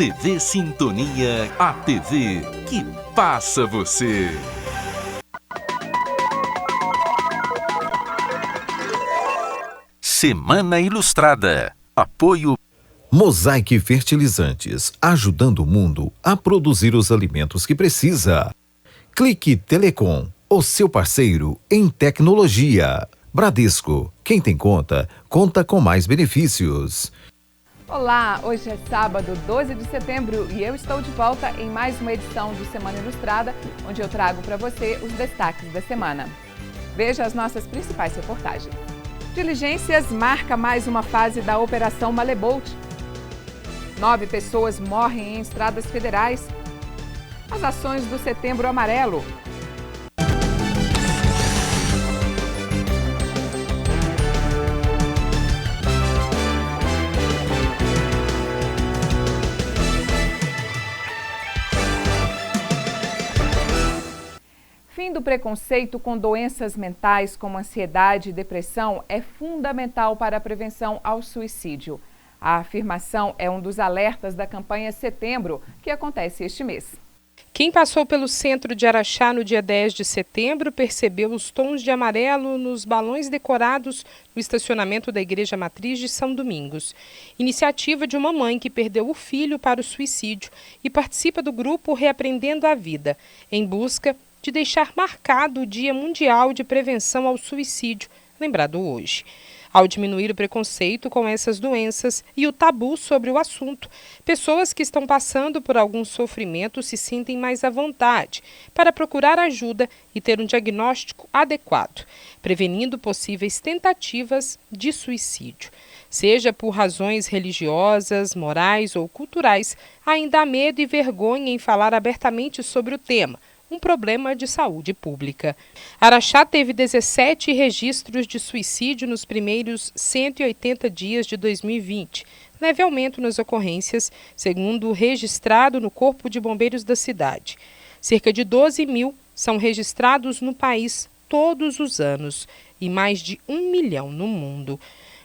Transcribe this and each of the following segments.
TV Sintonia, a TV que passa você. Semana Ilustrada. Apoio Mosaic Fertilizantes, ajudando o mundo a produzir os alimentos que precisa. Clique Telecom, o seu parceiro em tecnologia. Bradesco, quem tem conta, conta com mais benefícios. Olá, hoje é sábado, 12 de setembro e eu estou de volta em mais uma edição do Semana Ilustrada, onde eu trago para você os destaques da semana. Veja as nossas principais reportagens. Diligências marca mais uma fase da Operação Malebolt. 9 pessoas morrem em estradas federais. As ações do Setembro Amarelo. Fim do preconceito com doenças mentais como ansiedade e depressão é fundamental para a prevenção ao suicídio. A afirmação é um dos alertas da campanha Setembro, que acontece este mês. Quem passou pelo centro de Araxá no dia 10 de setembro percebeu os tons de amarelo nos balões decorados no estacionamento da Igreja Matriz de São Domingos. Iniciativa de uma mãe que perdeu o filho para o suicídio e participa do grupo Reaprendendo a Vida, em busca de deixar marcado o Dia Mundial de Prevenção ao Suicídio, lembrado hoje. Ao diminuir o preconceito com essas doenças e o tabu sobre o assunto, pessoas que estão passando por algum sofrimento se sentem mais à vontade para procurar ajuda e ter um diagnóstico adequado, prevenindo possíveis tentativas de suicídio. Seja por razões religiosas, morais ou culturais, ainda há medo e vergonha em falar abertamente sobre o tema, um problema de saúde pública. Araxá teve 17 registros de suicídio nos primeiros 180 dias de 2020, leve aumento nas ocorrências, segundo o registrado no Corpo de Bombeiros da cidade. Cerca de 12 mil são registrados no país todos os anos e mais de 1 milhão no mundo.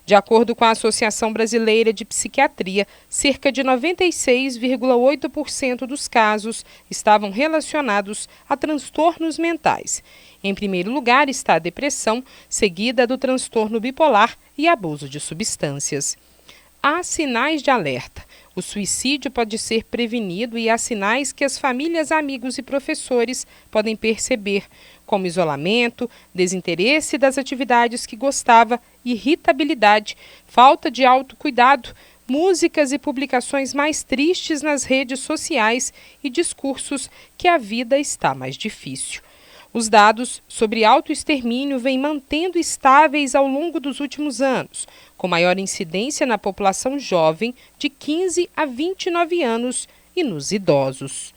De acordo com a Associação Brasileira de Psiquiatria, cerca de 96,8% dos casos estavam relacionados a transtornos mentais. Em primeiro lugar está a depressão, seguida do transtorno bipolar e abuso de substâncias. Há sinais de alerta. O suicídio pode ser prevenido e há sinais que as famílias, amigos e professores podem perceber, como isolamento, desinteresse das atividades que gostava, irritabilidade, falta de autocuidado, músicas e publicações mais tristes nas redes sociais e discursos que a vida está mais difícil. Os dados sobre autoextermínio vêm mantendo estáveis ao longo dos últimos anos, com maior incidência na população jovem de 15 a 29 anos e nos idosos.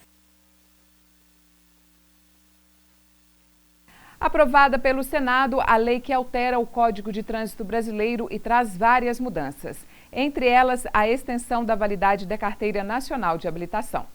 Aprovada pelo Senado, a lei que altera o Código de Trânsito Brasileiro e traz várias mudanças, entre elas a extensão da validade da Carteira Nacional de Habilitação.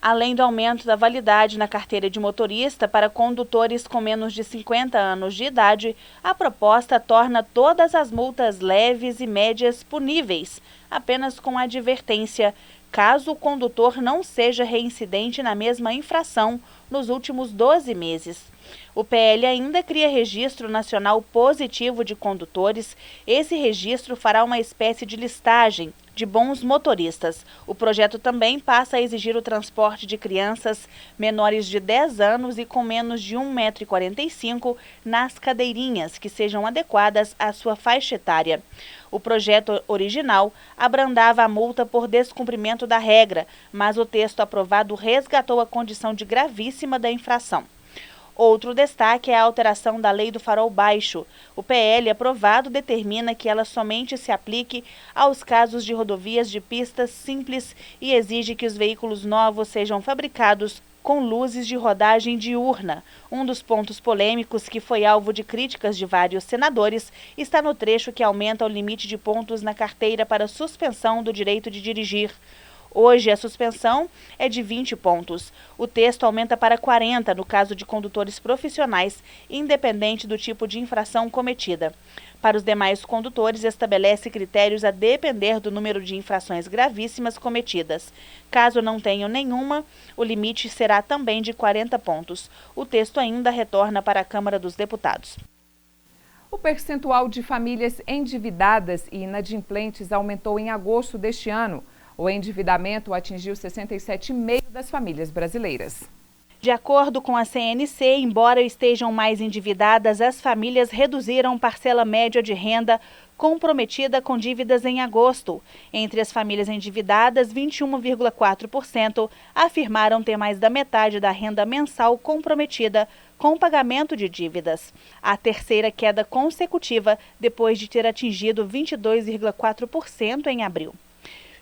Além do aumento da validade na carteira de motorista para condutores com menos de 50 anos de idade, a proposta torna todas as multas leves e médias puníveis, apenas com advertência, caso o condutor não seja reincidente na mesma infração nos últimos 12 meses. O PL ainda cria registro nacional positivo de condutores. Esse registro fará uma espécie de listagem de bons motoristas. O projeto também passa a exigir o transporte de crianças menores de 10 anos e com menos de 1,45 m nas cadeirinhas, que sejam adequadas à sua faixa etária. O projeto original abrandava a multa por descumprimento da regra, mas o texto aprovado resgatou a condição de gravíssima da infração. Outro destaque é a alteração da Lei do Farol Baixo. O PL aprovado determina que ela somente se aplique aos casos de rodovias de pistas simples e exige que os veículos novos sejam fabricados com luzes de rodagem diurna. Um dos pontos polêmicos que foi alvo de críticas de vários senadores está no trecho que aumenta o limite de pontos na carteira para suspensão do direito de dirigir. Hoje, a suspensão é de 20 pontos. O texto aumenta para 40 no caso de condutores profissionais, independente do tipo de infração cometida. Para os demais condutores, estabelece critérios a depender do número de infrações gravíssimas cometidas. Caso não tenham nenhuma, o limite será também de 40 pontos. O texto ainda retorna para a Câmara dos Deputados. O percentual de famílias endividadas e inadimplentes aumentou em agosto deste ano. O endividamento atingiu 67,5% das famílias brasileiras. De acordo com a CNC, embora estejam mais endividadas, as famílias reduziram parcela média de renda comprometida com dívidas em agosto. Entre as famílias endividadas, 21,4% afirmaram ter mais da metade da renda mensal comprometida com o pagamento de dívidas. A terceira queda consecutiva depois de ter atingido 22,4% em abril.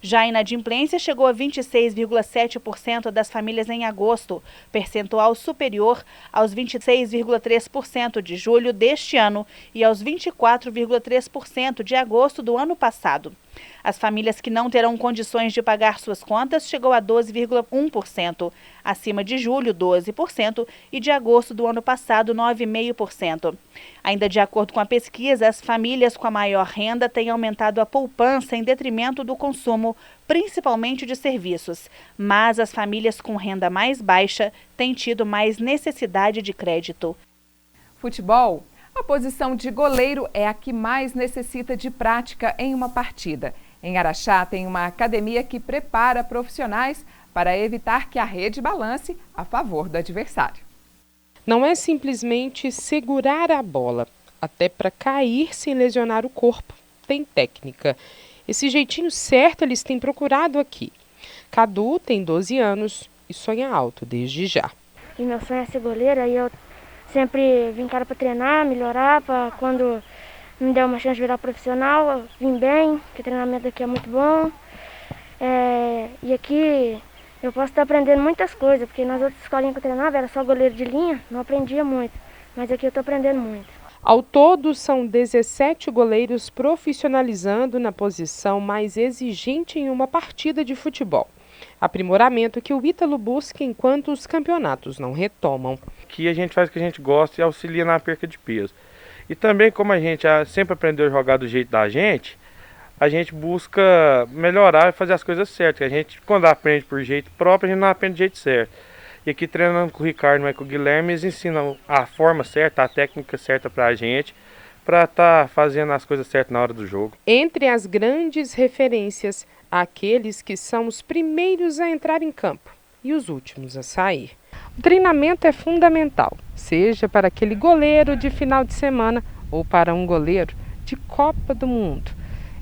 Já a inadimplência chegou a 26,7% das famílias em agosto, percentual superior aos 26,3% de julho deste ano e aos 24,3% de agosto do ano passado. As famílias que não terão condições de pagar suas contas chegou a 12,1%, acima de julho 12% e de agosto do ano passado 9,5%. Ainda de acordo com a pesquisa, as famílias com a maior renda têm aumentado a poupança em detrimento do consumo, principalmente de serviços, mas as famílias com renda mais baixa têm tido mais necessidade de crédito. Futebol. A posição de goleiro é a que mais necessita de prática em uma partida. Em Araxá tem uma academia que prepara profissionais para evitar que a rede balance a favor do adversário. Não é simplesmente segurar a bola, até para cair sem lesionar o corpo. Tem técnica. Esse jeitinho certo eles têm procurado aqui. Cadu tem 12 anos e sonha alto desde já. E meu sonho é ser goleira e eu sempre vim cara para treinar, melhorar, para quando me der uma chance de virar profissional, eu vim bem, porque o treinamento aqui é muito bom. E aqui eu posso estar aprendendo muitas coisas, porque nas outras escolinhas que eu treinava era só goleiro de linha, não aprendia muito, mas aqui eu estou aprendendo muito. Ao todo, são 17 goleiros profissionalizando na posição mais exigente em uma partida de futebol. Aprimoramento que o Ítalo busca enquanto os campeonatos não retomam. Que a gente faz o que a gente gosta e auxilia na perca de peso. E também, como a gente sempre aprendeu a jogar do jeito da gente, a gente busca melhorar e fazer as coisas certas. A gente, quando aprende por jeito próprio, a gente não aprende do jeito certo. E aqui, treinando com o Ricardo e com o Guilherme, eles ensinam a forma certa, a técnica certa para a gente, para estar fazendo as coisas certas na hora do jogo. Entre as grandes referências, aqueles que são os primeiros a entrar em campo e os últimos a sair. O treinamento é fundamental, seja para aquele goleiro de final de semana ou para um goleiro de Copa do Mundo.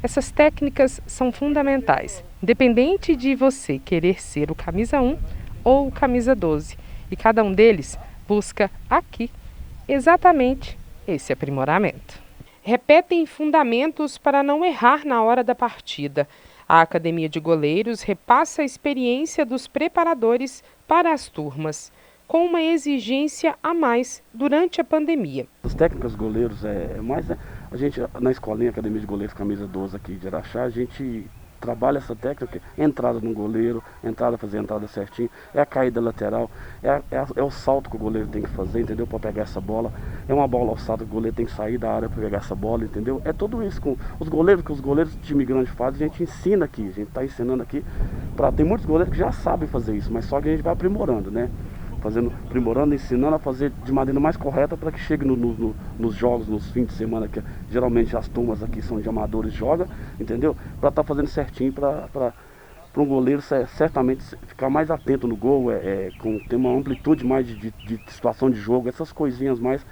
Essas técnicas são fundamentais, independente de você querer ser o camisa 1 ou o camisa 12. E cada um deles busca aqui exatamente esse aprimoramento. Repetem fundamentos para não errar na hora da partida. A Academia de Goleiros repassa a experiência dos preparadores para as turmas, com uma exigência a mais durante a pandemia. As técnicas goleiros a gente na escolinha Academia de Goleiros Camisa 12 aqui de Araxá, a gente trabalha essa técnica, entrada no goleiro, fazer a entrada certinho, é a caída lateral, é o salto que o goleiro tem que fazer, entendeu? Para pegar essa bola, é uma bola alçada que o goleiro tem que sair da área para pegar essa bola, entendeu? É tudo isso que os goleiros de time grande fazem, a gente ensina aqui, a gente está ensinando aqui, tem muitos goleiros que já sabem fazer isso, mas só que a gente vai aprimorando, né? Aprimorando, ensinando a fazer de maneira mais correta para que chegue nos jogos, nos fins de semana, que geralmente as turmas aqui são de amadores, jogam, entendeu? Para estar fazendo certinho, para um goleiro certamente ficar mais atento no gol, ter uma amplitude mais de situação de jogo, essas coisinhas mais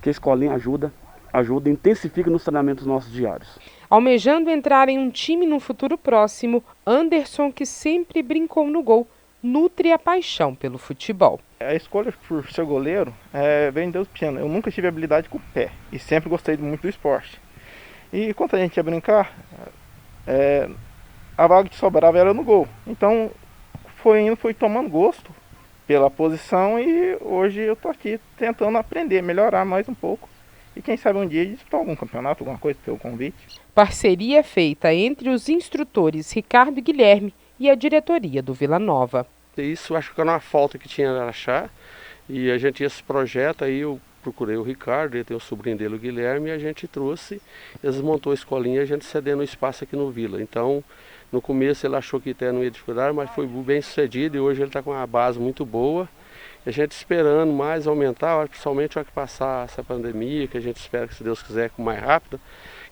que a escolinha ajuda e intensifica nos treinamentos nossos diários. Almejando entrar em um time no futuro próximo, Anderson, que sempre brincou no gol, nutre a paixão pelo futebol. A escolha por ser goleiro vem Deus pequeno. Eu nunca tive habilidade com o pé e sempre gostei muito do esporte. E quando a gente ia brincar, a vaga que sobrava era no gol. Então fui tomando gosto pela posição e hoje eu estou aqui tentando aprender, melhorar mais um pouco. E quem sabe um dia disputar algum campeonato, alguma coisa pelo convite. Parceria feita entre os instrutores Ricardo e Guilherme e a diretoria do Vila Nova. Isso acho que era uma falta que tinha em Araxá e a gente tinha esse projeto aí, eu procurei o Ricardo, ele tem o sobrinho dele, o Guilherme, e a gente trouxe, eles montou a escolinha e a gente cedendo o espaço aqui no Vila. Então, no começo ele achou que até não ia dificuldade, mas foi bem sucedido e hoje ele está com uma base muito boa. A gente esperando mais aumentar, principalmente a hora que passar essa pandemia, que a gente espera que, se Deus quiser, com mais rápido,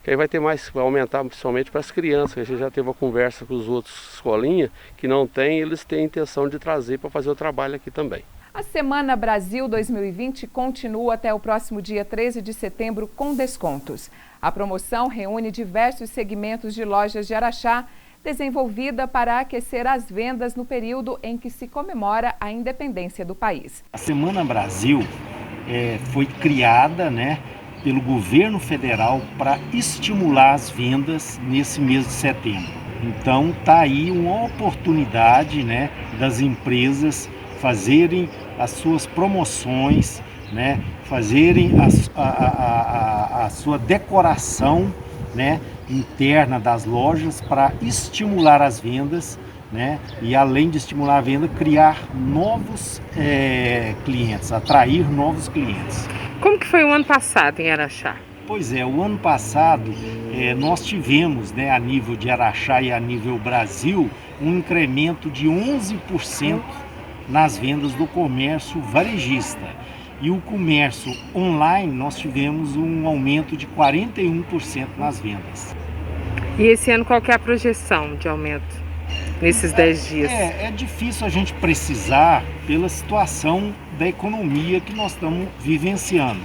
que aí vai aumentar principalmente para as crianças, que a gente já teve uma conversa com os outros escolinhas que não tem, eles têm a intenção de trazer para fazer o trabalho aqui também. A Semana Brasil 2020 continua até o próximo dia 13 de setembro com descontos. A promoção reúne diversos segmentos de lojas de Araxá, desenvolvida para aquecer as vendas no período em que se comemora a independência do país. A Semana Brasil foi criada, pelo governo federal para estimular as vendas nesse mês de setembro. Então está aí uma oportunidade, das empresas fazerem as suas promoções, fazerem a sua decoração, interna das lojas para estimular as vendas, e além de estimular a venda, criar novos clientes, atrair novos clientes. Como que foi o ano passado em Araxá? Pois é, o ano passado nós tivemos, a nível de Araxá e a nível Brasil, um incremento de 11% nas vendas do comércio varejista. E o comércio online, nós tivemos um aumento de 41% nas vendas. E esse ano qual que é a projeção de aumento nesses 10 dias? É difícil a gente precisar pela situação da economia que nós estamos vivenciando,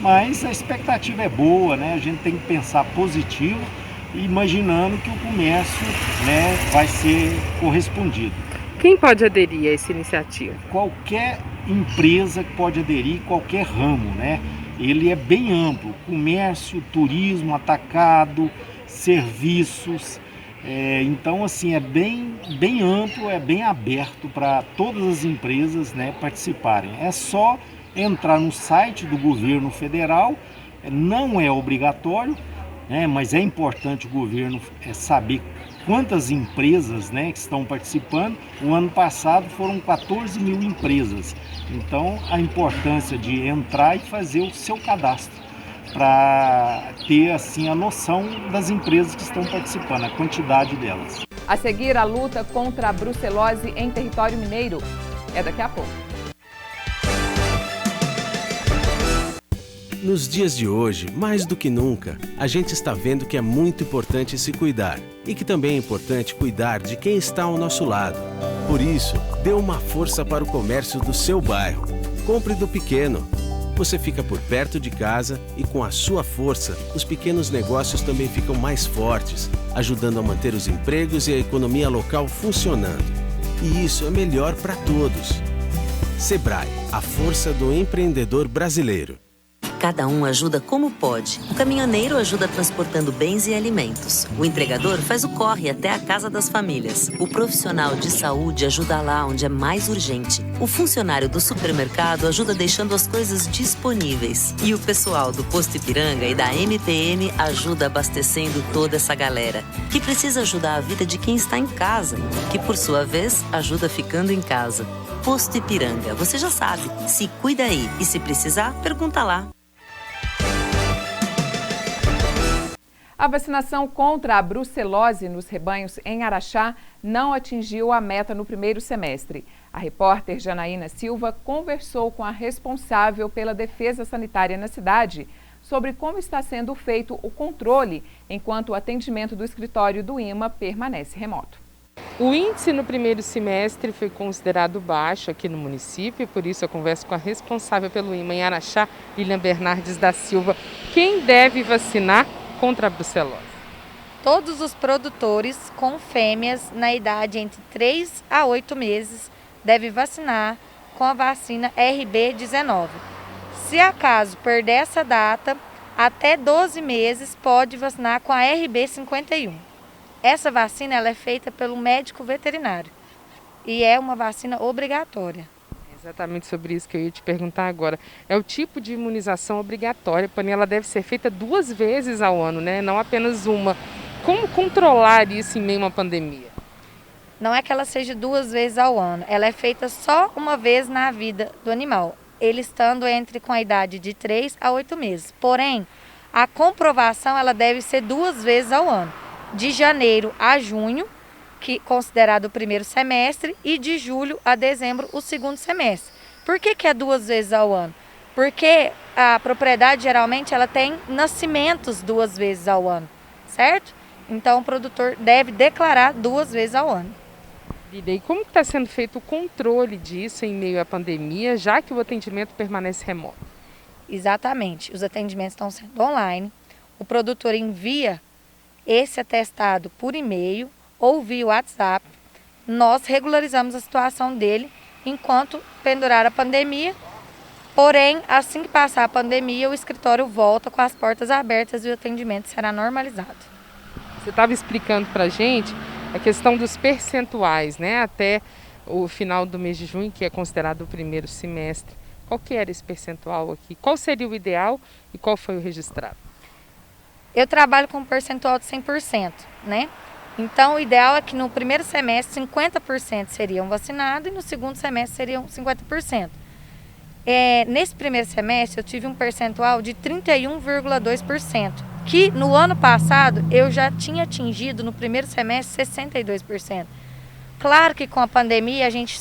Mas a expectativa é boa, a gente tem que pensar positivo, imaginando que o comércio, vai ser correspondido. Quem pode aderir a essa iniciativa? Qualquer empresa que pode aderir, qualquer ramo, Ele é bem amplo, comércio, turismo, atacado, serviços, então assim, é bem amplo, é bem aberto para todas as empresas, participarem. É só entrar no site do governo federal, não é obrigatório, mas é importante o governo saber quantas empresas que estão participando. O ano passado foram 14 mil empresas. Então, a importância de entrar e fazer o seu cadastro para ter assim a noção das empresas que estão participando, a quantidade delas. A seguir, a luta contra a brucelose em território mineiro. É daqui a pouco. Nos dias de hoje, mais do que nunca, a gente está vendo que é muito importante se cuidar e que também é importante cuidar de quem está ao nosso lado. Por isso, dê uma força para o comércio do seu bairro. Compre do pequeno. Você fica por perto de casa e com a sua força, os pequenos negócios também ficam mais fortes, ajudando a manter os empregos e a economia local funcionando. E isso é melhor para todos. Sebrae, a força do empreendedor brasileiro. Cada um ajuda como pode. O caminhoneiro ajuda transportando bens e alimentos. O entregador faz o corre até a casa das famílias. O profissional de saúde ajuda lá onde é mais urgente. O funcionário do supermercado ajuda deixando as coisas disponíveis. E o pessoal do Posto Ipiranga e da MPM ajuda abastecendo toda essa galera, que precisa ajudar a vida de quem está em casa, que por sua vez ajuda ficando em casa. Posto Ipiranga, você já sabe. Se cuida aí e se precisar, pergunta lá. A vacinação contra a brucelose nos rebanhos em Araxá não atingiu a meta no primeiro semestre. A repórter Janaína Silva conversou com a responsável pela defesa sanitária na cidade sobre como está sendo feito o controle, enquanto o atendimento do escritório do IMA permanece remoto. O índice no primeiro semestre foi considerado baixo aqui no município, por isso eu converso com a responsável pelo IMA em Araxá, Lilian Bernardes da Silva. Quem deve vacinar contra a brucelose? Todos os produtores com fêmeas na idade entre 3 a 8 meses devem vacinar com a vacina RB19. Se acaso perder essa data, até 12 meses pode vacinar com a RB51. Essa vacina ela é feita pelo médico veterinário e é uma vacina obrigatória. Exatamente sobre isso que eu ia te perguntar agora. É o tipo de imunização obrigatória, porém ela deve ser feita 2 vezes ao ano, não apenas uma. Como controlar isso em meio a uma pandemia? Não é que ela seja 2 vezes ao ano, ela é feita só uma vez na vida do animal. ele estando com a idade de 3 a 8 meses. Porém, a comprovação ela deve ser 2 vezes ao ano, de janeiro a junho, que considerado o primeiro semestre, e de julho a dezembro, o segundo semestre. Por que é 2 vezes ao ano? Porque a propriedade geralmente ela tem nascimentos 2 vezes ao ano, certo? Então o produtor deve declarar 2 vezes ao ano. E como está sendo feito o controle disso em meio à pandemia, já que o atendimento permanece remoto? Exatamente, os atendimentos estão sendo online, o produtor envia esse atestado por e-mail ou via WhatsApp, nós regularizamos a situação dele enquanto pendurar a pandemia, porém, assim que passar a pandemia, o escritório volta com as portas abertas e o atendimento será normalizado. Você estava explicando para a gente a questão dos percentuais, né? Até o final do mês de junho, que é considerado o primeiro semestre. Qual que era esse percentual aqui? Qual seria o ideal e qual foi o registrado? Eu trabalho com um percentual de 100%, né? Então, o ideal é que no primeiro semestre 50% seriam vacinados e no segundo semestre seriam 50%. Nesse primeiro semestre eu tive um percentual de 31,2%, que no ano passado eu já tinha atingido no primeiro semestre 62%. Claro que com a pandemia a gente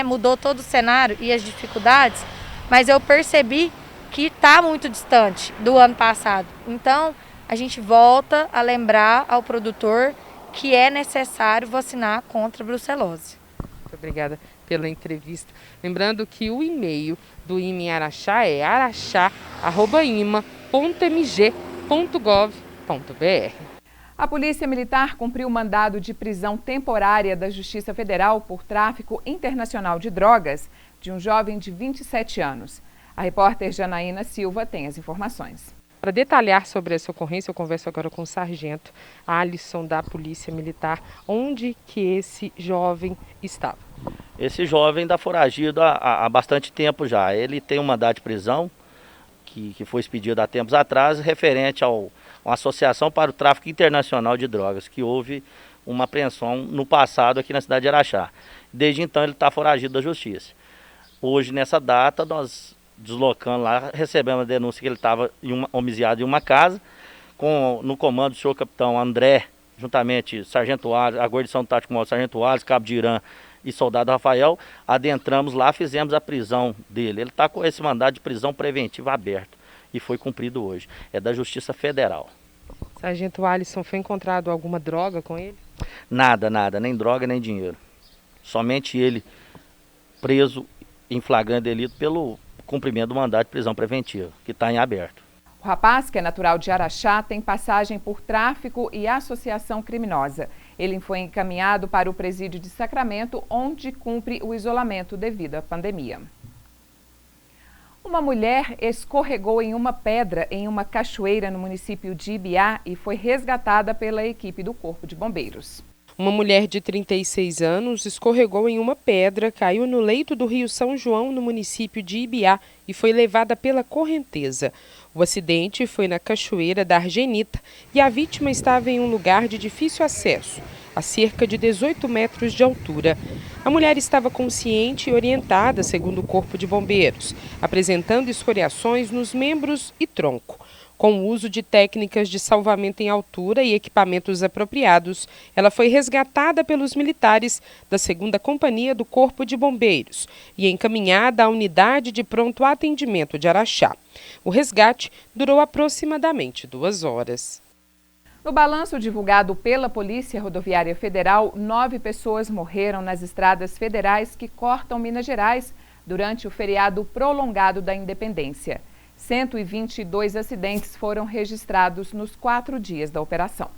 mudou todo o cenário e as dificuldades, mas eu percebi que está muito distante do ano passado. Então, a gente volta a lembrar ao produtor que é necessário vacinar contra a brucelose. Muito obrigada pela entrevista. Lembrando que o e-mail do IME Araxá é araxá@ima.mg.gov.br. A Polícia Militar cumpriu mandado de prisão temporária da Justiça Federal por tráfico internacional de drogas de um jovem de 27 anos. A repórter Janaína Silva tem as informações. Para detalhar sobre essa ocorrência, eu converso agora com o sargento Alisson da Polícia Militar. Onde que esse jovem estava? Esse jovem está foragido há bastante tempo já. Ele tem um mandado de prisão que foi expedido há tempos atrás, referente a uma associação para o tráfico internacional de drogas, que houve uma apreensão no passado aqui na cidade de Araxá. Desde então ele está foragido da justiça. Hoje, nessa data, nós deslocando lá, recebemos a denúncia que ele estava homicidiado em uma casa, no comando do senhor capitão André, juntamente sargento Ales, a guarnição tático móvel sargento Ales, cabo de Irã e soldado Rafael, adentramos lá, fizemos a prisão dele. Ele está com esse mandado de prisão preventiva aberto e foi cumprido hoje. É da Justiça Federal. Sargento Alisson, foi encontrado alguma droga com ele? Nada, nem droga, nem dinheiro. Somente ele preso em flagrante delito pelo cumprimento do mandado de prisão preventiva, que está em aberto. O rapaz, que é natural de Araxá, tem passagem por tráfico e associação criminosa. Ele foi encaminhado para o presídio de Sacramento, onde cumpre o isolamento devido à pandemia. Uma mulher escorregou em uma pedra em uma cachoeira no município de Ibiá e foi resgatada pela equipe do Corpo de Bombeiros. Uma mulher de 36 anos escorregou em uma pedra, caiu no leito do Rio São João, no município de Ibiá, e foi levada pela correnteza. O acidente foi na cachoeira da Argenita e a vítima estava em um lugar de difícil acesso, a cerca de 18 metros de altura. A mulher estava consciente e orientada, segundo o Corpo de Bombeiros, apresentando escoriações nos membros e tronco. Com o uso de técnicas de salvamento em altura e equipamentos apropriados, ela foi resgatada pelos militares da 2ª Companhia do Corpo de Bombeiros e encaminhada à unidade de pronto atendimento de Araxá. O resgate durou aproximadamente 2 horas. No balanço divulgado pela Polícia Rodoviária Federal, 9 pessoas morreram nas estradas federais que cortam Minas Gerais durante o feriado prolongado da Independência. 122 acidentes foram registrados nos 4 dias da operação.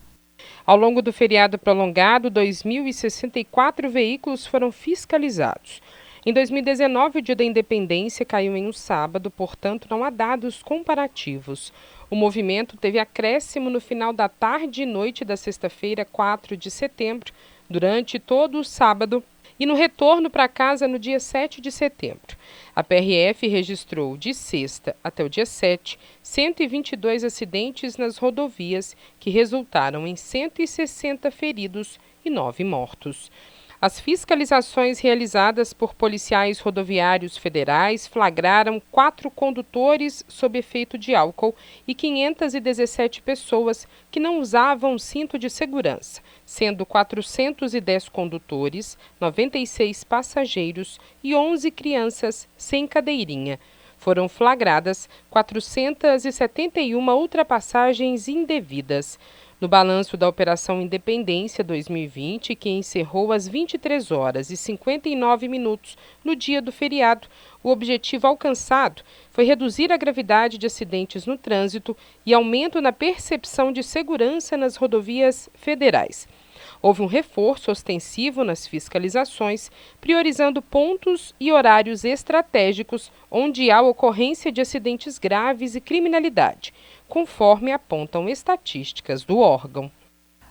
Ao longo do feriado prolongado, 2.064 veículos foram fiscalizados. Em 2019, o Dia da Independência caiu em um sábado, portanto, não há dados comparativos. O movimento teve acréscimo no final da tarde e noite da sexta-feira, 4 de setembro, durante todo o sábado e no retorno para casa no dia 7 de setembro. A PRF registrou de sexta até o dia 7, 122 acidentes nas rodovias que resultaram em 160 feridos e 9 mortos. As fiscalizações realizadas por policiais rodoviários federais flagraram 4 condutores sob efeito de álcool e 517 pessoas que não usavam cinto de segurança, sendo 410 condutores, 96 passageiros e 11 crianças sem cadeirinha. Foram flagradas 471 ultrapassagens indevidas. No balanço da Operação Independência 2020, que encerrou às 23 horas e 59 minutos no dia do feriado, o objetivo alcançado foi reduzir a gravidade de acidentes no trânsito e aumento na percepção de segurança nas rodovias federais. Houve um reforço ostensivo nas fiscalizações, priorizando pontos e horários estratégicos onde há ocorrência de acidentes graves e criminalidade, conforme apontam estatísticas do órgão.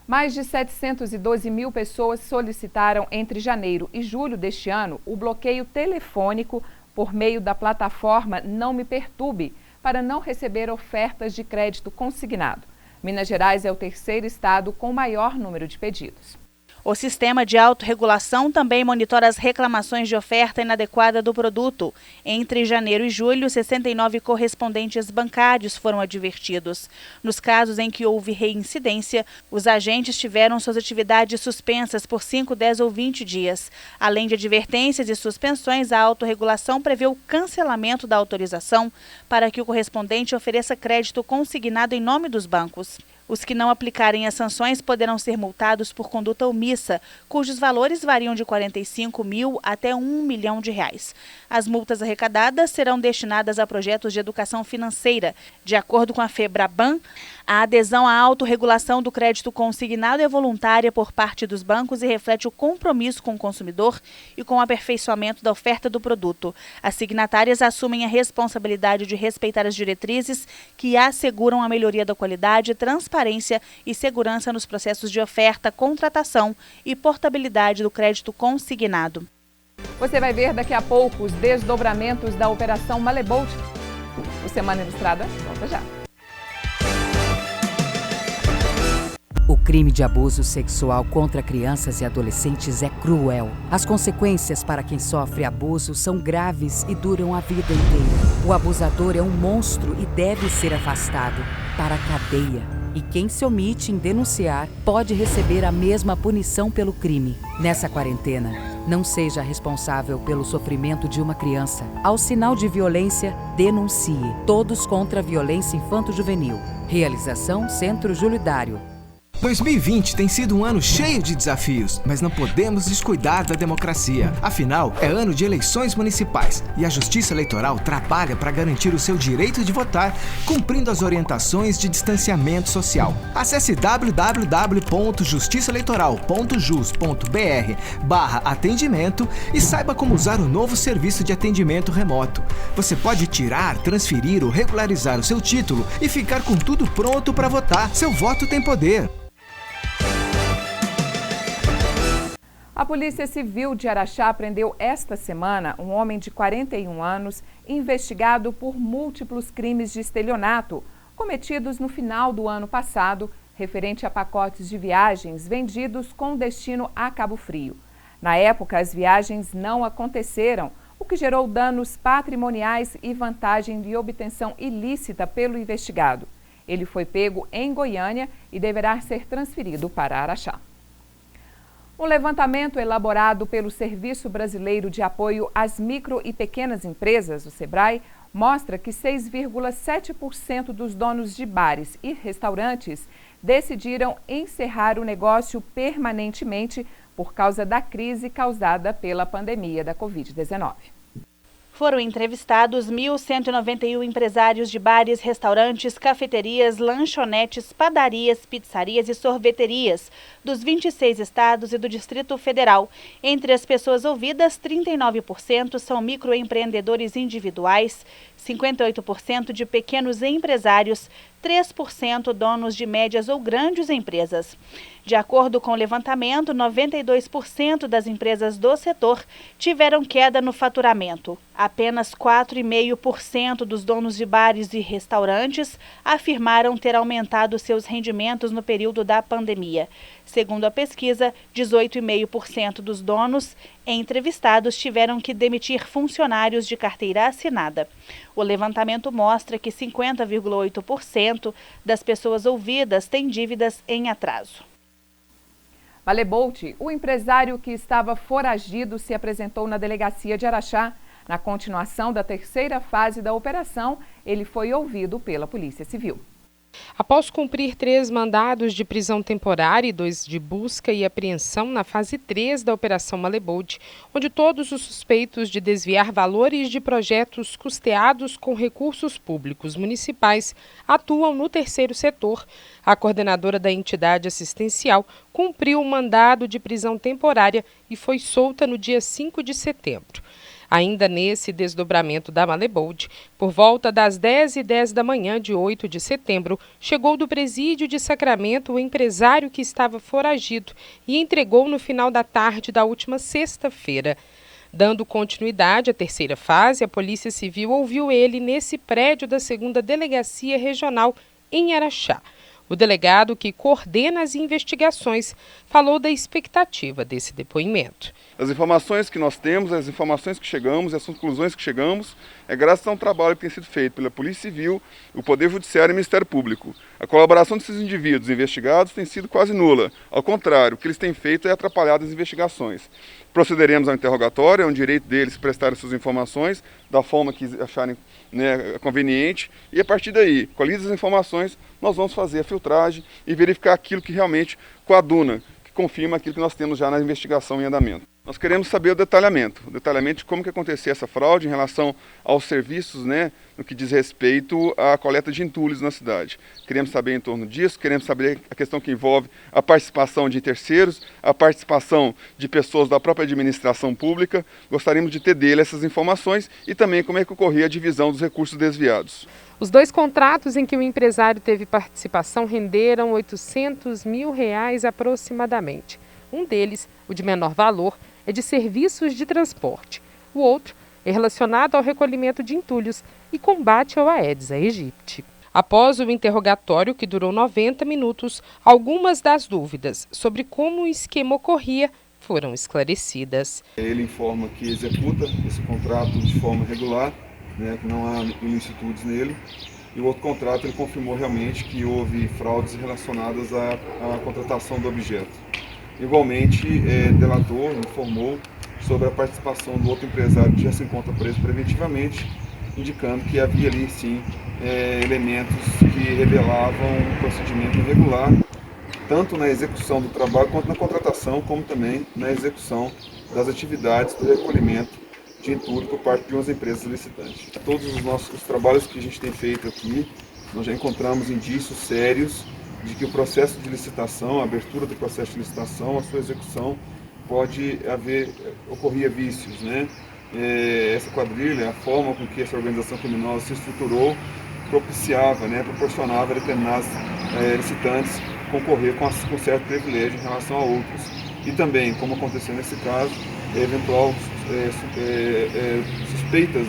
Mais de 712 mil pessoas solicitaram entre janeiro e julho deste ano o bloqueio telefônico por meio da plataforma Não Me Perturbe, para não receber ofertas de crédito consignado. Minas Gerais é o terceiro estado com maior número de pedidos. O sistema de autorregulação também monitora as reclamações de oferta inadequada do produto. Entre janeiro e julho, 69 correspondentes bancários foram advertidos. Nos casos em que houve reincidência, os agentes tiveram suas atividades suspensas por 5, 10 ou 20 dias. Além de advertências e suspensões, a autorregulação prevê o cancelamento da autorização para que o correspondente ofereça crédito consignado em nome dos bancos. Os que não aplicarem as sanções poderão ser multados por conduta omissa, cujos valores variam de R$ 45 mil até R$ 1 milhão. As multas arrecadadas serão destinadas a projetos de educação financeira. De acordo com a FEBRABAN, a adesão à autorregulação do crédito consignado é voluntária por parte dos bancos e reflete o compromisso com o consumidor e com o aperfeiçoamento da oferta do produto. As signatárias assumem a responsabilidade de respeitar as diretrizes que asseguram a melhoria da qualidade, transparência e segurança nos processos de oferta, contratação e portabilidade do crédito consignado. Você vai ver daqui a pouco os desdobramentos da Operação Malebolt. O Semana Ilustrada volta já. O crime de abuso sexual contra crianças e adolescentes é cruel. As consequências para quem sofre abuso são graves e duram a vida inteira. O abusador é um monstro e deve ser afastado para a cadeia. E quem se omite em denunciar pode receber a mesma punição pelo crime. Nessa quarentena, não seja responsável pelo sofrimento de uma criança. Ao sinal de violência, denuncie. Todos contra a violência infanto-juvenil. Realização Centro Júlio Dário. 2020 tem sido um ano cheio de desafios, mas não podemos descuidar da democracia. Afinal, é ano de eleições municipais e a Justiça Eleitoral trabalha para garantir o seu direito de votar, cumprindo as orientações de distanciamento social. Acesse www.justiçaeleitoral.jus.br/atendimento e saiba como usar o novo serviço de atendimento remoto. Você pode tirar, transferir ou regularizar o seu título e ficar com tudo pronto para votar. Seu voto tem poder. A Polícia Civil de Araxá prendeu esta semana um homem de 41 anos investigado por múltiplos crimes de estelionato cometidos no final do ano passado, referente a pacotes de viagens vendidos com destino a Cabo Frio. Na época, as viagens não aconteceram, o que gerou danos patrimoniais e vantagem de obtenção ilícita pelo investigado. Ele foi pego em Goiânia e deverá ser transferido para Araxá. Um levantamento elaborado pelo Serviço Brasileiro de Apoio às Micro e Pequenas Empresas, o SEBRAE, mostra que 6,7% dos donos de bares e restaurantes decidiram encerrar o negócio permanentemente por causa da crise causada pela pandemia da Covid-19. Foram entrevistados 1.191 empresários de bares, restaurantes, cafeterias, lanchonetes, padarias, pizzarias e sorveterias dos 26 estados e do Distrito Federal. Entre as pessoas ouvidas, 39% são microempreendedores individuais, 58% de pequenos empresários, 3% donos de médias ou grandes empresas. De acordo com o levantamento, 92% das empresas do setor tiveram queda no faturamento. Apenas 4,5% dos donos de bares e restaurantes afirmaram ter aumentado seus rendimentos no período da pandemia. Segundo a pesquisa, 18,5% dos donos entrevistados tiveram que demitir funcionários de carteira assinada. O levantamento mostra que 50,8% das pessoas ouvidas têm dívidas em atraso. Malebold, o empresário que estava foragido, se apresentou na delegacia de Araxá. Na continuação da terceira fase da operação, ele foi ouvido pela Polícia Civil. Após cumprir 3 mandados de prisão temporária e 2 de busca e apreensão na fase 3 da Operação Malebold, onde todos os suspeitos de desviar valores de projetos custeados com recursos públicos municipais atuam no terceiro setor, a coordenadora da entidade assistencial cumpriu o mandado de prisão temporária e foi solta no dia 5 de setembro. Ainda nesse desdobramento da Malebold, por volta das 10h10 da manhã de 8 de setembro, chegou do presídio de Sacramento o empresário que estava foragido e entregou no final da tarde da última sexta-feira. Dando continuidade à terceira fase, a Polícia Civil ouviu ele nesse prédio da 2ª Delegacia Regional em Araxá. O delegado que coordena as investigações falou da expectativa desse depoimento. As informações que nós temos, as informações que chegamos, as conclusões que chegamos, é graças a um trabalho que tem sido feito pela Polícia Civil, o Poder Judiciário e o Ministério Público. A colaboração desses indivíduos investigados tem sido quase nula. Ao contrário, o que eles têm feito é atrapalhar as investigações. Procederemos ao interrogatório, é um direito deles prestarem suas informações da forma que acharem conveniente, e a partir daí, colhidas as informações, nós vamos fazer a filtragem e verificar aquilo que realmente coaduna, que confirma aquilo que nós temos já na investigação em andamento. Nós queremos saber o detalhamento de como que acontecia essa fraude em relação aos serviços, no que diz respeito à coleta de entulhos na cidade. Queremos saber em torno disso, queremos saber a questão que envolve a participação de terceiros, a participação de pessoas da própria administração pública. Gostaríamos de ter dele essas informações e também como é que ocorria a divisão dos recursos desviados. Os 2 contratos em que o empresário teve participação renderam R$800 mil aproximadamente. Um deles, o de menor valor, é de serviços de transporte. O outro é relacionado ao recolhimento de entulhos e combate ao Aedes aegypti. Após o interrogatório, que durou 90 minutos, algumas das dúvidas sobre como o esquema ocorria foram esclarecidas. Ele informa que executa esse contrato de forma regular, que não há ilicitudes nele. E o outro contrato ele confirmou realmente que houve fraudes relacionadas à contratação do objeto. Igualmente, delator informou sobre a participação do outro empresário que já se encontra preso preventivamente, indicando que havia ali, sim, elementos que revelavam um procedimento irregular, tanto na execução do trabalho quanto na contratação, como também na execução das atividades do recolhimento de entulho por parte de umas empresas licitantes. Todos os trabalhos que a gente tem feito aqui, nós já encontramos indícios sérios de que o processo de licitação, a abertura do processo de licitação, a sua execução, pode ocorrer vícios, Essa quadrilha, a forma com que essa organização criminosa se estruturou, propiciava, proporcionava a determinados licitantes concorrer com certo privilégio em relação a outros. E também, como aconteceu nesse caso, eventual suspeitas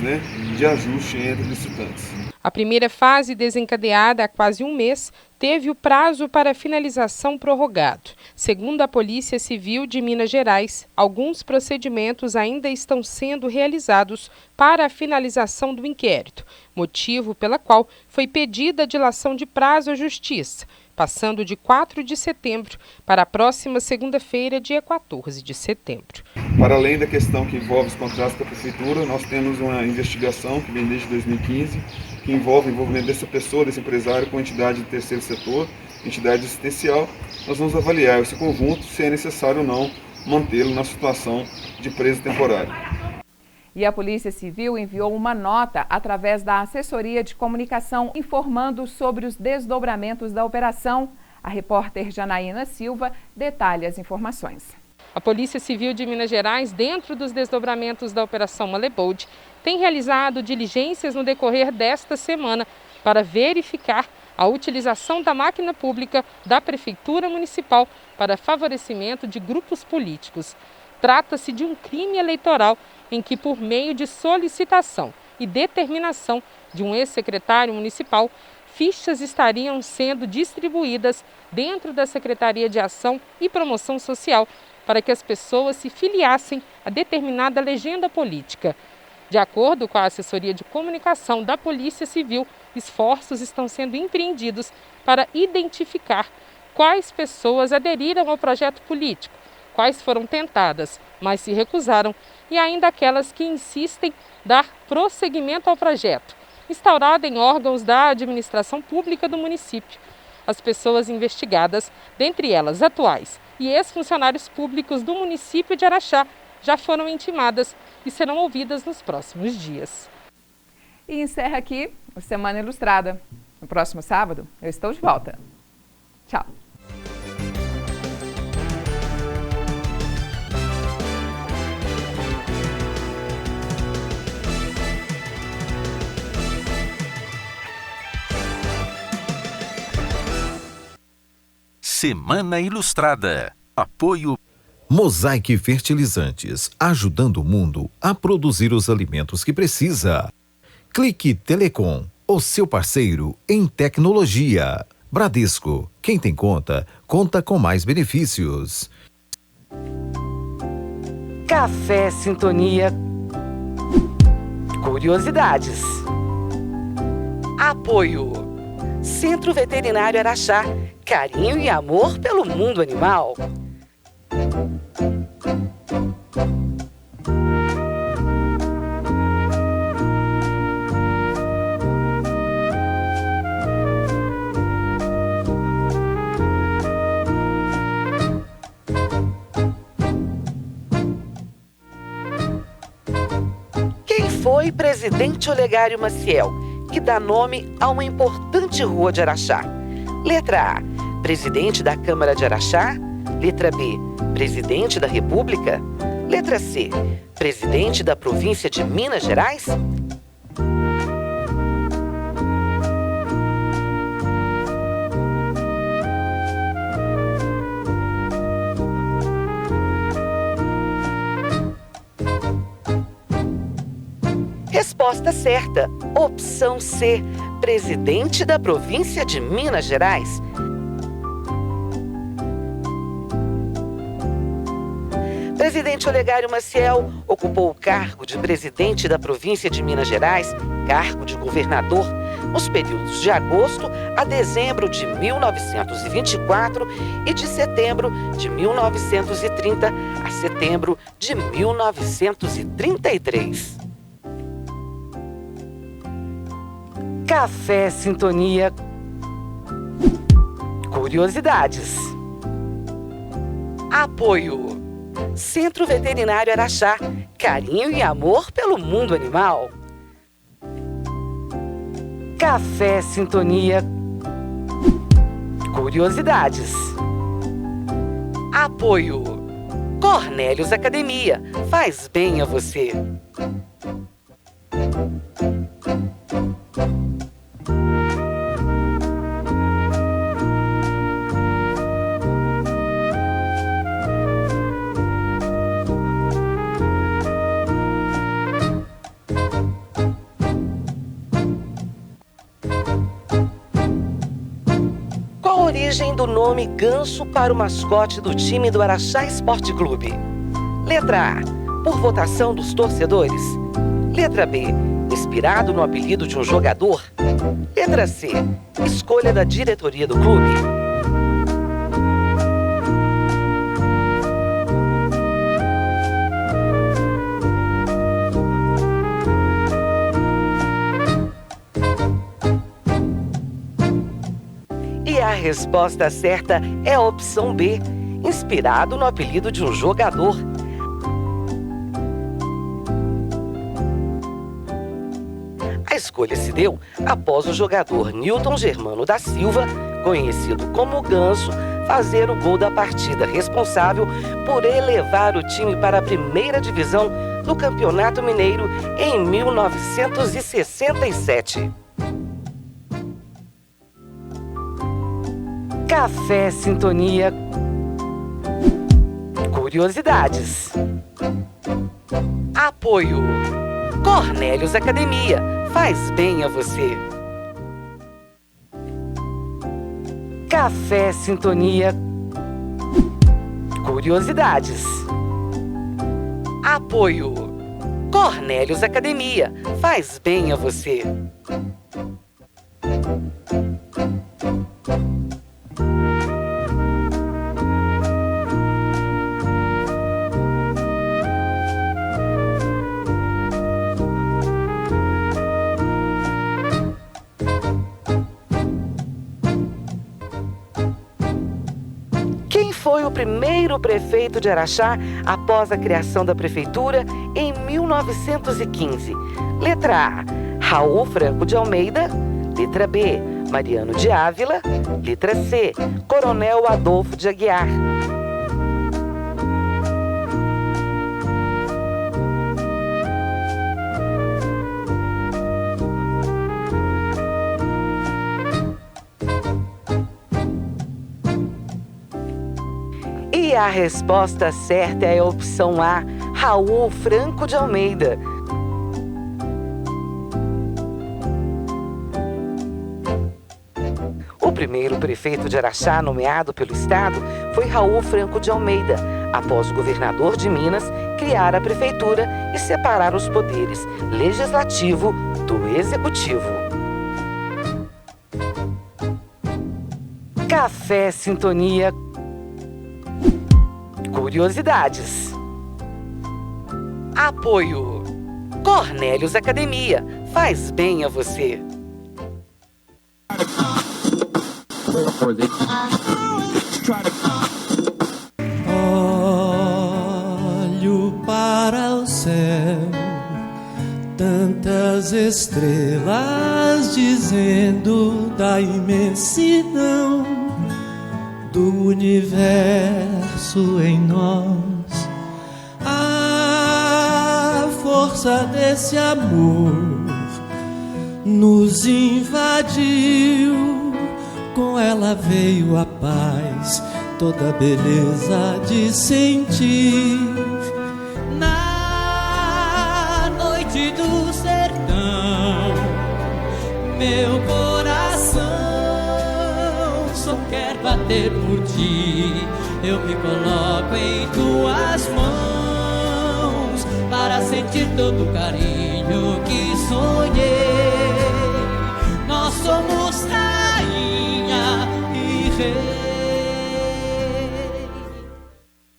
de ajuste entre licitantes. A primeira fase, desencadeada há quase um mês, teve o prazo para finalização prorrogado. Segundo a Polícia Civil de Minas Gerais, alguns procedimentos ainda estão sendo realizados para a finalização do inquérito, motivo pela qual foi pedida a dilação de prazo à Justiça, passando de 4 de setembro para a próxima segunda-feira, dia 14 de setembro. Para além da questão que envolve os contratos da Prefeitura, nós temos uma investigação que vem desde 2015, que envolve o envolvimento dessa pessoa, desse empresário, com entidade de terceiro setor, entidade assistencial. Nós vamos avaliar esse conjunto, se é necessário ou não mantê-lo na situação de preso temporário. E a Polícia Civil enviou uma nota através da Assessoria de Comunicação informando sobre os desdobramentos da operação. A repórter Janaína Silva detalha as informações. A Polícia Civil de Minas Gerais, dentro dos desdobramentos da Operação Malebold, tem realizado diligências no decorrer desta semana para verificar a utilização da máquina pública da Prefeitura Municipal para favorecimento de grupos políticos. Trata-se de um crime eleitoral em que, por meio de solicitação e determinação de um ex-secretário municipal, fichas estariam sendo distribuídas dentro da Secretaria de Ação e Promoção Social para que as pessoas se filiassem a determinada legenda política. De acordo com a assessoria de comunicação da Polícia Civil, esforços estão sendo empreendidos para identificar quais pessoas aderiram ao projeto político, quais foram tentadas, mas se recusaram, e ainda aquelas que insistem dar prosseguimento ao projeto, instaurado em órgãos da administração pública do município. As pessoas investigadas, dentre elas atuais e ex-funcionários públicos do município de Araxá, já foram intimadas e serão ouvidas nos próximos dias. E encerra aqui o Semana Ilustrada. No próximo sábado, eu estou de volta. Tchau! Semana Ilustrada. Apoio Mosaic Fertilizantes, ajudando o mundo a produzir os alimentos que precisa. Clique Telecom, o seu parceiro em tecnologia. Bradesco, quem tem conta, conta com mais benefícios. Café Sintonia. Curiosidades. Apoio Centro Veterinário Araxá, carinho e amor pelo mundo animal. Quem foi presidente Olegário Maciel, que dá nome a uma importante rua de Araxá? Letra A, presidente da Câmara de Araxá. Letra B, presidente da República. Letra C, presidente da província de Minas Gerais. Resposta certa, opção C, presidente da província de Minas Gerais. Presidente Olegário Maciel ocupou o cargo de presidente da província de Minas Gerais, cargo de governador, nos períodos de agosto a dezembro de 1924 e de setembro de 1930 a setembro de 1933. Café Sintonia. Curiosidades. Apoio Centro Veterinário Araxá, carinho e amor pelo mundo animal. Café Sintonia. Curiosidades. Apoio Cornélios Academia, faz bem a você. Qual a origem do nome Ganso para o mascote do time do Araxá Esporte Clube? Letra A, por votação dos torcedores. Letra B, inspirado no apelido de um jogador. Letra C, escolha da diretoria do clube. E a resposta certa é a opção B, inspirado no apelido de um jogador. A escolha se deu após o jogador Newton Germano da Silva, conhecido como Ganso, fazer o gol da partida, responsável por elevar o time para a primeira divisão do Campeonato Mineiro em 1967. Café Sintonia. Curiosidades. Apoio. Cornélios Academia. Faz bem a você. Café Sintonia. Curiosidades. Apoio. Cornélios Academia. Faz bem a você. Quem foi o primeiro prefeito de Araxá após a criação da prefeitura em 1915? Letra A, Raul Franco de Almeida. Letra B, Mariano de Ávila. Letra C, Coronel Adolfo de Aguiar. E a resposta certa é a opção A, Raul Franco de Almeida. O primeiro prefeito de Araxá nomeado pelo Estado foi Raul Franco de Almeida, após o governador de Minas criar a prefeitura e separar os poderes legislativo do executivo. Café Sintonia. Curiosidades. Apoio. Cornélios Academia. Faz bem a você. Olho para o céu, tantas estrelas dizendo da imensidão do universo em nós. A força desse amor nos invadiu, com ela veio a paz, toda a beleza de sentir. Na noite do sertão, meu coração só quer bater por ti. Eu me coloco em tuas mãos para sentir todo o carinho que sonhei. Nós somos rainha e rei.